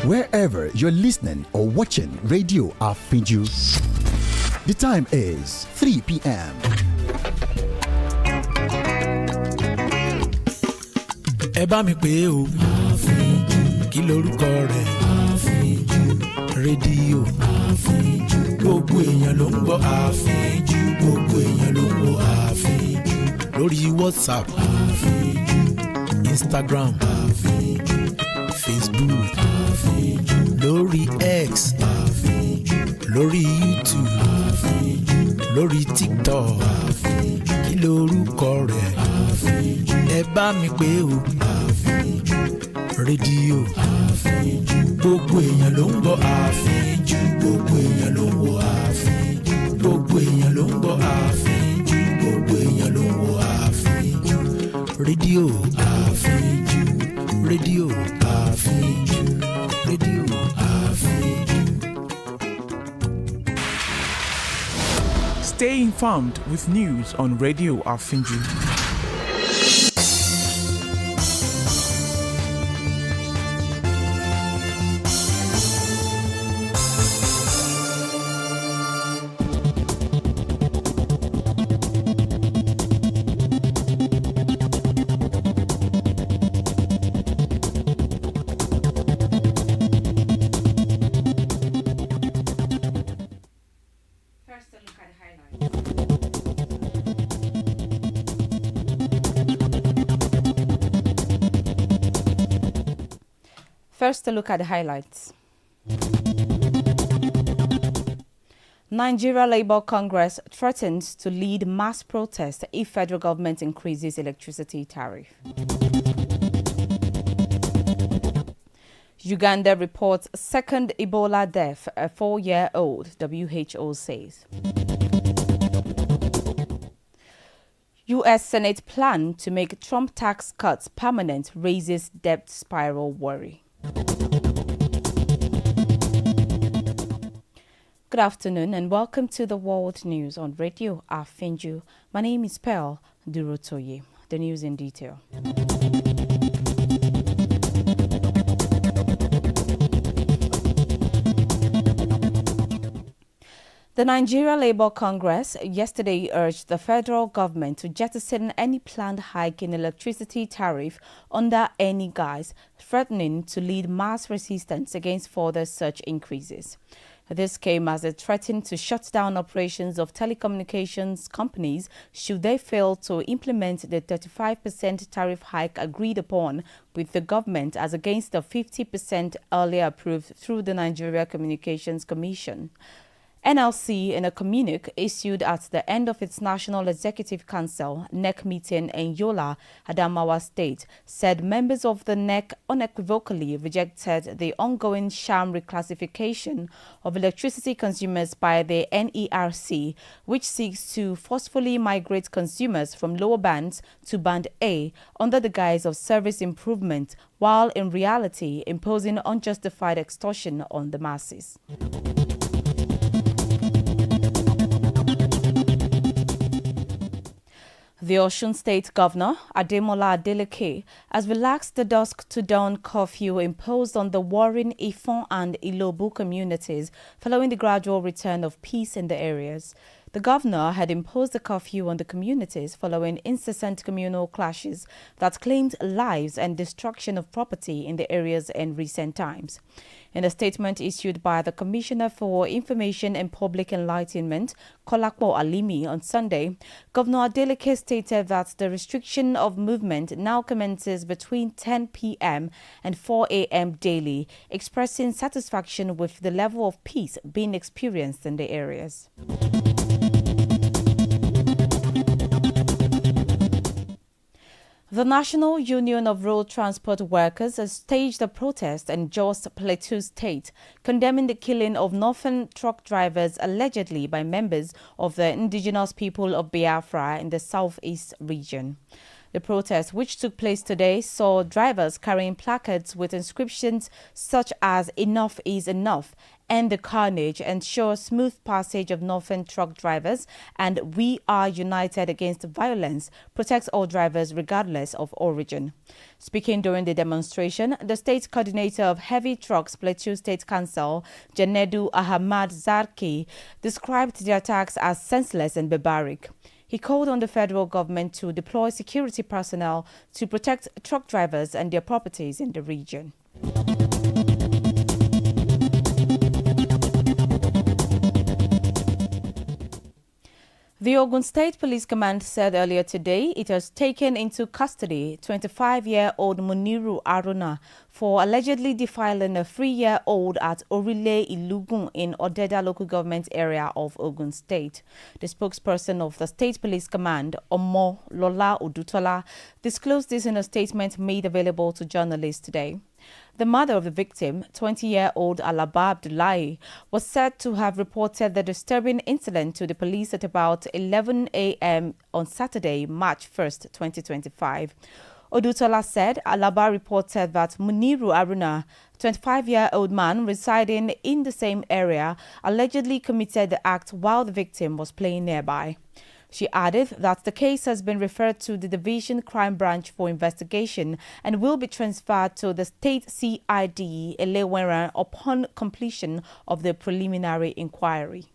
Wherever you're listening or watching Radio Afinju, the time is 3 p.m. Ẹ bá mi pè é o. Àfíjù. Kí lorúkọ rẹ̀? Àfíjù. Rédíò. Àfíjù. Gbogbo èèyàn ló ń gbọ́ Àfíjù. Gbogbo èèyàn ló ń gbọ́ Àfíjù. Lórí WhatsApp. Àfíjù. Instagram. Àfíjù. Facebook. Àfíjù. Lórí X. Àfíjù. Lórí YouTube. Àfíjù. Lórí TikTok. Àfíjù. Kí lorúkọ rẹ̀? Àfíjù. Ẹ bá mi pè é o. Àfíjù. Rédíò. Àfíjù. Gbogbo èèyàn ló ń gbọ́ Àfíjù. Gbogbo èèyàn ló ń gbọ́ Àfíjù. Gbogbo èèyàn ló ń gbọ́ Àfíjù. Gbogbo èèyàn ló ń gbọ́ Àfíjù. Rédíò Àfíjù. Rédíò Àfíjù. Rédíò Àfíjù. Stay informed with news on Radio Afinju. First, a look at the highlights. Nigeria Labour Congress threatens to lead mass protest if federal government increases electricity tariff. Uganda reports second Ebola death, a 4-year-old, WHO says. U.S. Senate plan to make Trump tax cuts permanent raises debt spiral worry. Good afternoon and welcome to the World News on Radio Afinju. My name is Pearl Durotoye. The news in detail. The Nigeria Labour Congress yesterday urged the federal government to jettison any planned hike in electricity tariff under any guise, threatening to lead mass resistance against further such increases. This came as it threatened to shut down operations of telecommunications companies should they fail to implement the 35% tariff hike agreed upon with the government as against the 50% earlier approved through the Nigeria Communications Commission. NLC, in a communique issued at the end of its National Executive Council NEC meeting in Yola, Adamawa State, said members of the NEC unequivocally rejected the ongoing sham reclassification of electricity consumers by the NERC, which seeks to forcefully migrate consumers from lower bands to Band A under the guise of service improvement, while in reality imposing unjustified extortion on the masses. The Osun State Governor, Ademola Adeleke, has relaxed the dusk-to-dawn curfew imposed on the warring Ifon and Ilobu communities following the gradual return of peace in the areas. The governor had imposed the curfew on the communities following incessant communal clashes that claimed lives and destruction of property in the areas in recent times. In a statement issued by the Commissioner for Information and Public Enlightenment, Kolakpo Alimi, on Sunday, Governor Adeleke stated that the restriction of movement now commences between 10 p.m. and 4 a.m. daily, expressing satisfaction with the level of peace being experienced in the areas. The National Union of Road Transport Workers has staged a protest in Jos Plateau State, condemning the killing of Northern truck drivers allegedly by members of the indigenous people of Biafra in the southeast region. The protest, which took place today, saw drivers carrying placards with inscriptions such as "Enough is enough," "End the carnage," "Ensure smooth passage of Northern truck drivers," and "We are united against violence, protect all drivers regardless of origin." Speaking during the demonstration, the state coordinator of Heavy Trucks Plateau State Council, Janedu Ahmad Zarki, described the attacks as senseless and barbaric. He called on the federal government to deploy security personnel to protect truck drivers and their properties in the region. The Ogun State Police Command said earlier today it has taken into custody 25-year-old Muniru Aruna for allegedly defiling a 3-year-old at Orile Ilugun in Odeda local government area of Ogun State. The spokesperson of the State Police Command, Omo Lola Odutola, disclosed this in a statement made available to journalists today. The mother of the victim, 20-year-old Alaba Abdullahi, was said to have reported the disturbing incident to the police at about 11 a.m. on Saturday, March 1st, 2025. Odutola said Alaba reported that Muniru Aruna, 25-year-old man residing in the same area, allegedly committed the act while the victim was playing nearby. She added that the case has been referred to the Division Crime Branch for investigation and will be transferred to the State CID Elewera upon completion of the preliminary inquiry.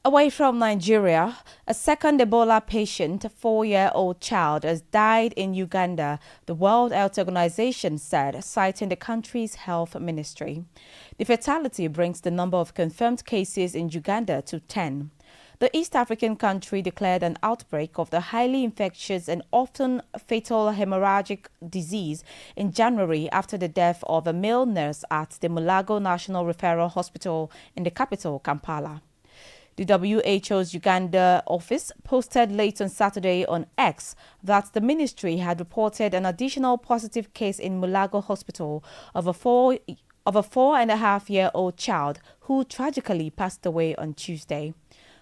Away from Nigeria, a second Ebola patient, a 4-year-old child, has died in Uganda, the World Health Organization said, citing the country's health ministry. The fatality brings the number of confirmed cases in Uganda to 10. The East African country declared an outbreak of the highly infectious and often fatal hemorrhagic disease in January after the death of a male nurse at the Mulago National Referral Hospital in the capital, Kampala. The WHO's Uganda office posted late on Saturday on X that the ministry had reported an additional positive case in Mulago Hospital of a 4.5-year-old child who tragically passed away on Tuesday.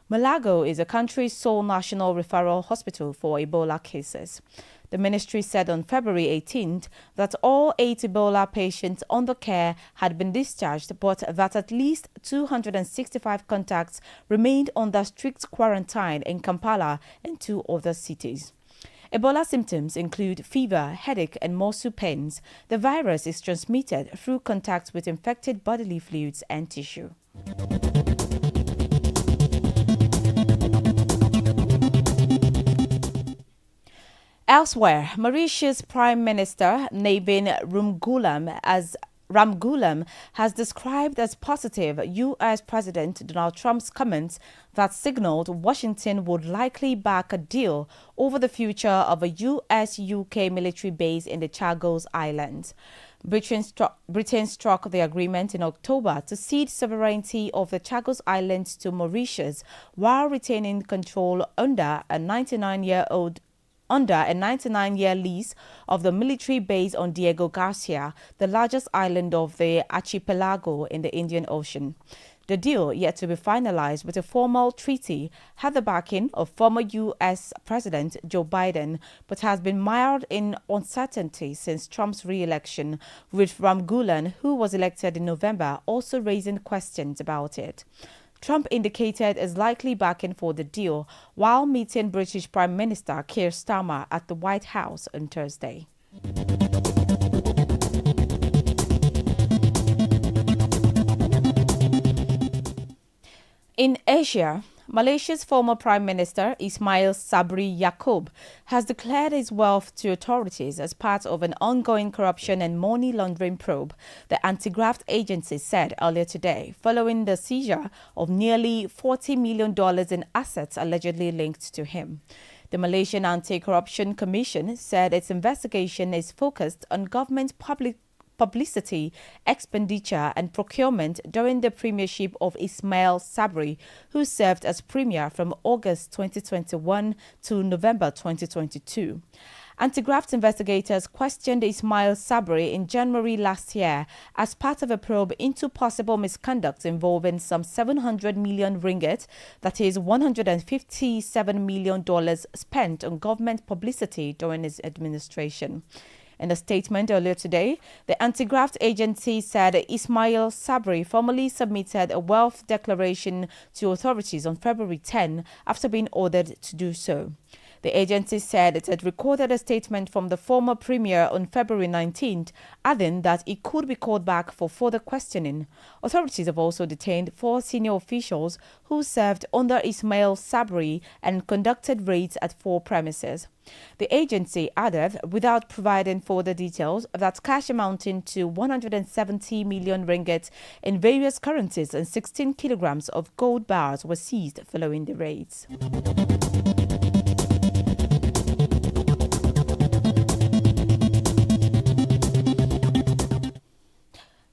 Mulago is the country's sole national referral hospital for Ebola cases. The ministry said on February 18th that all 8 Ebola patients under care had been discharged, but that at least 265 contacts remained under strict quarantine in Kampala and 2 other cities. Ebola symptoms include fever, headache, and muscle pains. The virus is transmitted through contact with infected bodily fluids and tissue. Elsewhere, Mauritius Prime Minister Navin Ramgoolam has described as positive U.S. President Donald Trump's comments that signaled Washington would likely back a deal over the future of a U.S.-UK military base in the Chagos Islands. Britain struck the agreement in October to cede sovereignty of the Chagos Islands to Mauritius while retaining control under a 99-year lease of the military base on Diego Garcia, the largest island of the archipelago in the Indian Ocean. The deal, yet to be finalized with a formal treaty, had the backing of former U.S. President Joe Biden, but has been mired in uncertainty since Trump's re-election, with Ramgoolam, who was elected in November, also raising questions about it. Trump indicated his likely backing for the deal while meeting British Prime Minister Keir Starmer at the White House on Thursday. In Asia, Malaysia's former Prime Minister Ismail Sabri Yaakob has declared his wealth to authorities as part of an ongoing corruption and money laundering probe, the anti-graft agency said earlier today, following the seizure of nearly $40 million in assets allegedly linked to him. The Malaysian Anti-Corruption Commission said its investigation is focused on government publicity, expenditure and procurement during the premiership of Ismail Sabri, who served as premier from August 2021 to November 2022. Anti-graft investigators questioned Ismail Sabri in January last year as part of a probe into possible misconduct involving some 700 million ringgit, that is $157 million, spent on government publicity during his administration. In a statement earlier today, the anti-graft agency said Ismail Sabri formally submitted a wealth declaration to authorities on February 10 after being ordered to do so. The agency said it had recorded a statement from the former premier on February 19th, adding that he could be called back for further questioning. Authorities have also detained 4 senior officials who served under Ismail Sabri and conducted raids at 4 premises. The agency added, without providing further details, that cash amounting to 170 million ringgit in various currencies and 16 kilograms of gold bars were seized following the raids.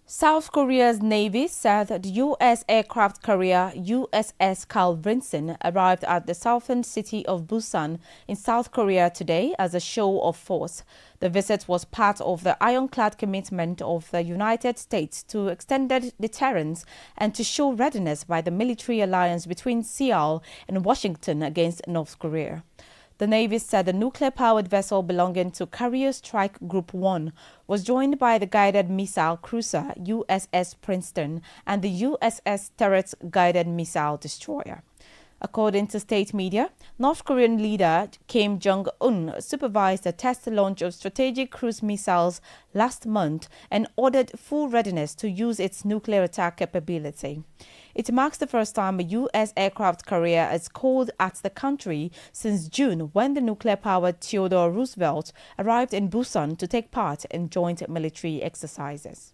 South Korea's Navy said the U.S. aircraft carrier USS Carl Vinson arrived at the southern city of Busan in South Korea today as a show of force. The visit was part of the ironclad commitment of the United States to extended deterrence and to show readiness by the military alliance between Seoul and Washington against North Korea. The Navy said the nuclear-powered vessel belonging to Carrier Strike Group 1 was joined by the guided missile cruiser USS Princeton and the USS Turret guided missile destroyer. According to state media, North Korean leader Kim Jong-un supervised the test launch of strategic cruise missiles last month and ordered full readiness to use its nuclear attack capability. It marks the first time a U.S. aircraft carrier has called at the country since June, when the nuclear-powered Theodore Roosevelt arrived in Busan to take part in joint military exercises.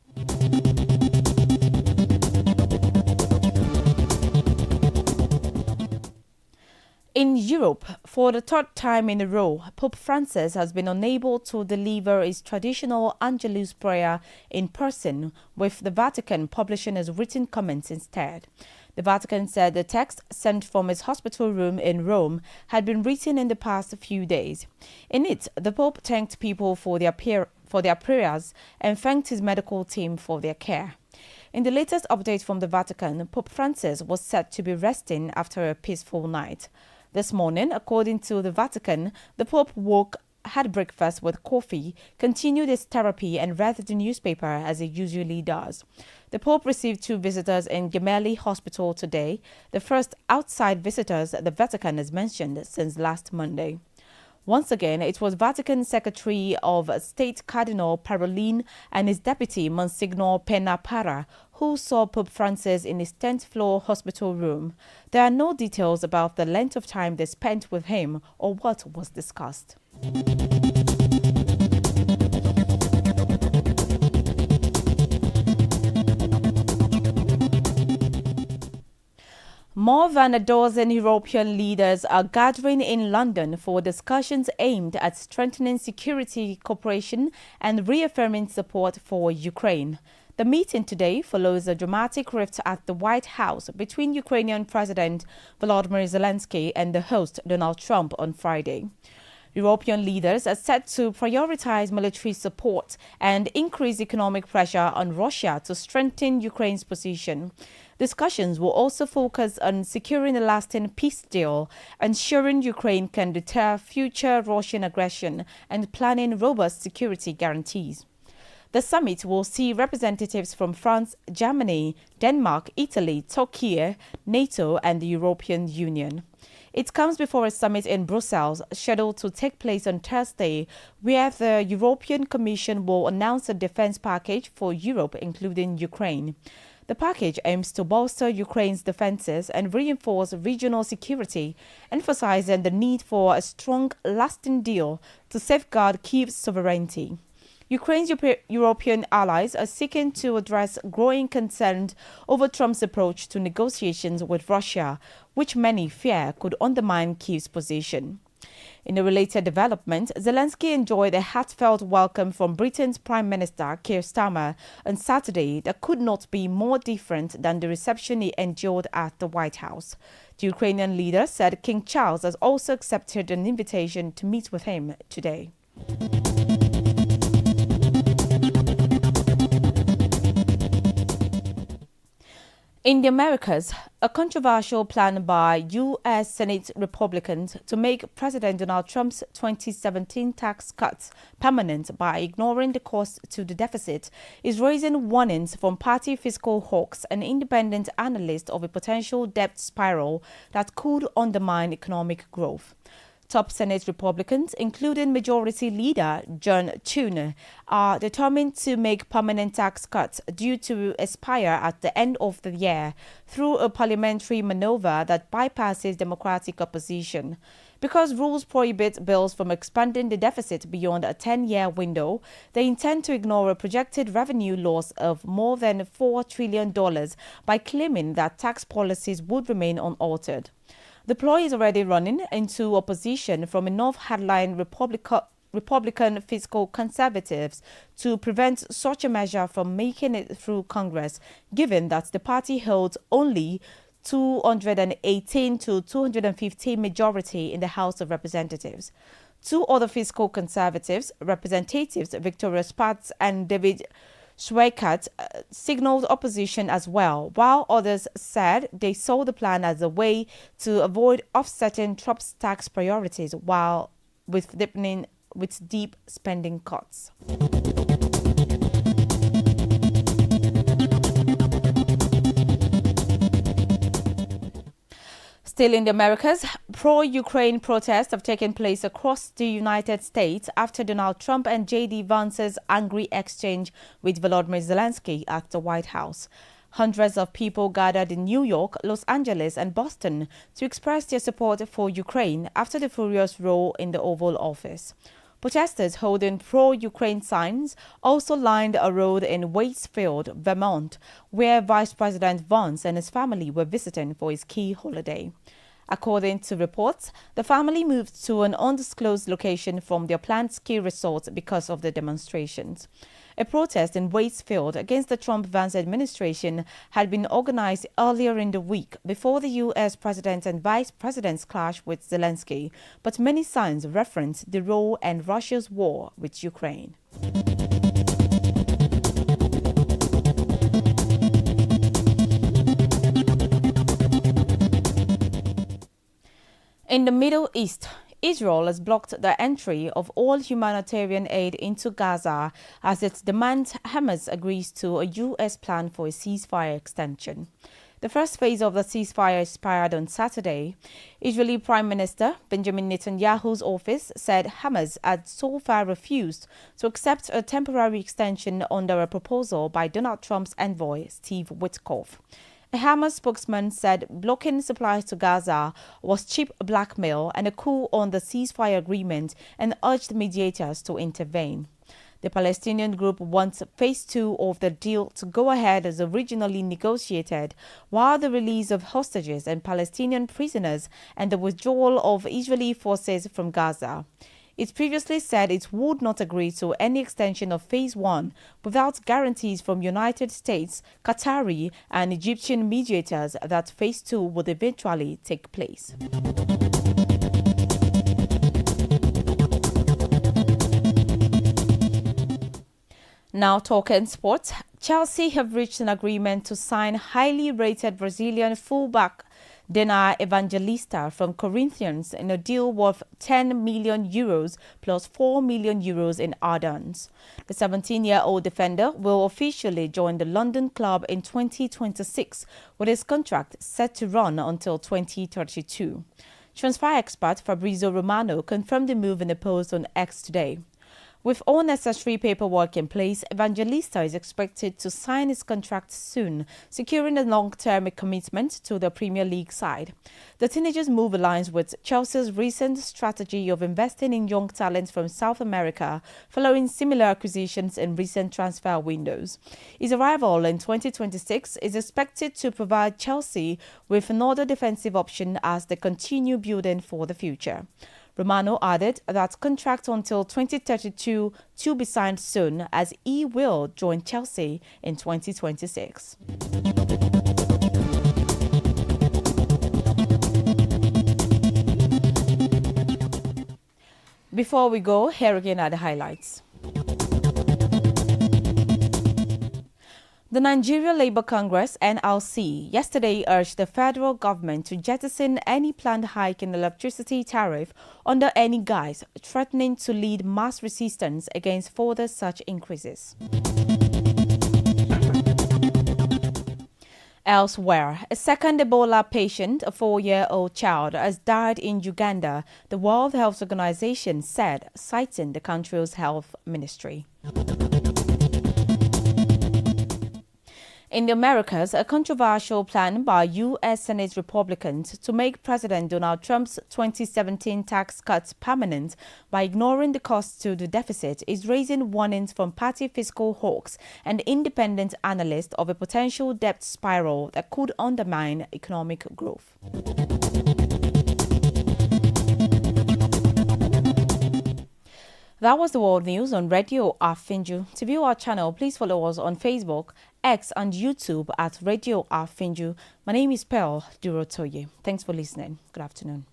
In Europe, for the 3rd time in a row, Pope Francis has been unable to deliver his traditional Angelus prayer in person, with the Vatican publishing his written comments instead. The Vatican said the text sent from his hospital room in Rome had been written in the past few days. In it, the Pope thanked people for their prayers and thanked his medical team for their care. In the latest update from the Vatican, Pope Francis was said to be resting after a peaceful night. This morning, according to the Vatican, the Pope had breakfast with coffee, continued his therapy and read the newspaper as he usually does. The Pope received 2 visitors in Gemelli Hospital today, the first outside visitors the Vatican has mentioned since last Monday. Once again, it was Vatican Secretary of State Cardinal Parolin and his deputy Monsignor Penapara who saw Pope Francis in his 10th floor hospital room. There are no details about the length of time they spent with him or what was discussed. More than a dozen European leaders are gathering in London for discussions aimed at strengthening security cooperation and reaffirming support for Ukraine. The meeting today follows a dramatic rift at the White House between Ukrainian President Volodymyr Zelensky and the host Donald Trump on Friday. European leaders are set to prioritize military support and increase economic pressure on Russia to strengthen Ukraine's position. Discussions will also focus on securing a lasting peace deal, ensuring Ukraine can deter future Russian aggression, and planning robust security guarantees. The summit will see representatives from France, Germany, Denmark, Italy, Turkey, NATO, and the European Union. It comes before a summit in Brussels scheduled to take place on Thursday, where the European Commission will announce a defense package for Europe, including Ukraine. The package aims to bolster Ukraine's defenses and reinforce regional security, emphasizing the need for a strong, lasting deal to safeguard Kyiv's sovereignty. Ukraine's European allies are seeking to address growing concerns over Trump's approach to negotiations with Russia, which many fear could undermine Kyiv's position. In a related development, Zelensky enjoyed a heartfelt welcome from Britain's Prime Minister Keir Starmer on Saturday that could not be more different than the reception he endured at the White House. The Ukrainian leader said King Charles has also accepted an invitation to meet with him today. In the Americas, a controversial plan by U.S. Senate Republicans to make President Donald Trump's 2017 tax cuts permanent by ignoring the cost to the deficit is raising warnings from party fiscal hawks and independent analysts of a potential debt spiral that could undermine economic growth. Top Senate Republicans, including Majority Leader John Thune, are determined to make permanent tax cuts due to expire at the end of the year through a parliamentary maneuver that bypasses Democratic opposition. Because rules prohibit bills from expanding the deficit beyond a 10-year window, they intend to ignore a projected revenue loss of more than $4 trillion by claiming that tax policies would remain unaltered. The ploy is already running into opposition from enough headline Republican fiscal conservatives to prevent such a measure from making it through Congress, given that the party holds only 218 to 215 majority in the House of Representatives. Two other fiscal conservatives, Representatives Victoria Spartz and David Schweikart, signaled opposition as well, while others said they saw the plan as a way to avoid offsetting Trump's tax priorities while with deep spending cuts. Still in the Americas, pro-Ukraine protests have taken place across the United States after Donald Trump and J.D. Vance's angry exchange with Volodymyr Zelensky at the White House. Hundreds of people gathered in New York, Los Angeles and Boston to express their support for Ukraine after the furious row in the Oval Office. Protesters holding pro-Ukraine signs also lined a road in Waitsfield, Vermont, where Vice President Vance and his family were visiting for his key holiday. According to reports, the family moved to an undisclosed location from their planned ski resort because of the demonstrations. A protest in Waitsfield against the Trump-Vance administration had been organized earlier in the week before the U.S. President and Vice President's clash with Zelensky, but many signs reference the role and Russia's war with Ukraine. In the Middle East, Israel has blocked the entry of all humanitarian aid into Gaza as it demands Hamas agrees to a U.S. plan for a ceasefire extension. The first phase of the ceasefire expired on Saturday. Israeli Prime Minister Benjamin Netanyahu's office said Hamas had so far refused to accept a temporary extension under a proposal by Donald Trump's envoy, Steve Witkoff. A Hamas spokesman said blocking supplies to Gaza was cheap blackmail and a coup on the ceasefire agreement and urged mediators to intervene. The Palestinian group wants phase 2 of the deal to go ahead as originally negotiated, while the release of hostages and Palestinian prisoners and the withdrawal of Israeli forces from Gaza. It previously said it would not agree to any extension of Phase 1 without guarantees from United States, Qatari and Egyptian mediators that Phase 2 would eventually take place. Now talking sports, Chelsea have reached an agreement to sign highly rated Brazilian fullback Dena Evangelista from Corinthians in a deal worth €10 million plus €4 million in add-ons. The 17-year-old defender will officially join the London club in 2026, with his contract set to run until 2032. Transfer expert Fabrizio Romano confirmed the move in a post on X today. With all necessary paperwork in place, Evangelista is expected to sign his contract soon, securing a long-term commitment to the Premier League side. The teenager's move aligns with Chelsea's recent strategy of investing in young talent from South America, following similar acquisitions in recent transfer windows. His arrival in 2026 is expected to provide Chelsea with another defensive option as they continue building for the future. Romano added that contract until 2032 to be signed soon, as he will join Chelsea in 2026. Before we go, here again are the highlights. The Nigeria Labour Congress (NLC) yesterday urged the federal government to jettison any planned hike in electricity tariff under any guise, threatening to lead mass resistance against further such increases. Elsewhere, a second Ebola patient, a 4-year-old child, has died in Uganda, the World Health Organization said, citing the country's health ministry. In the Americas, a controversial plan by U.S. Senate Republicans to make President Donald Trump's 2017 tax cuts permanent by ignoring the cost to the deficit is raising warnings from party fiscal hawks and independent analysts of a potential debt spiral that could undermine economic growth. That was the world news on Radio Afinju. To view our channel, please follow us on Facebook, X and YouTube at Radio Afinju. My name is Pearl Durotoye. Thanks for listening. Good afternoon.